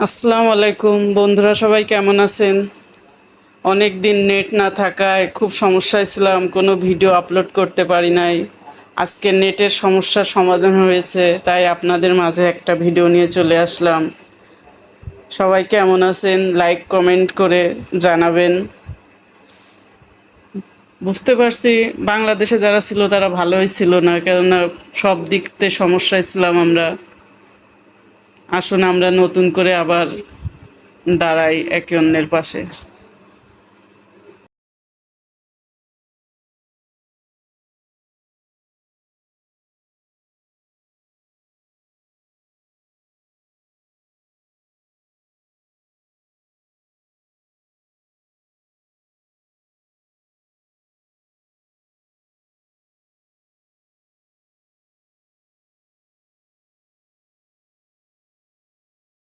আসসালামু আলাইকুম বন্ধুরা, সবাই কেমন আছেন? অনেক দিন নেট না থাকায় খুব সমস্যায় ছিলাম, কোনো ভিডিও আপলোড করতে পারি নাই। আজকে নেটের সমস্যার সমাধান হয়েছে, তাই আপনাদের মাঝে একটা ভিডিও নিয়ে চলে আসলাম। সবাই কেমন আছেন লাইক কমেন্ট করে জানাবেন। বুঝতে পারছি বাংলাদেশে যারা ছিল তারা ভালোই ছিল না, কেননা সব দিক থেকে সমস্যায় ছিলাম আমরা। আসুন আমরা নতুন করে আবার দাঁড়াই একে অন্যের পাশে।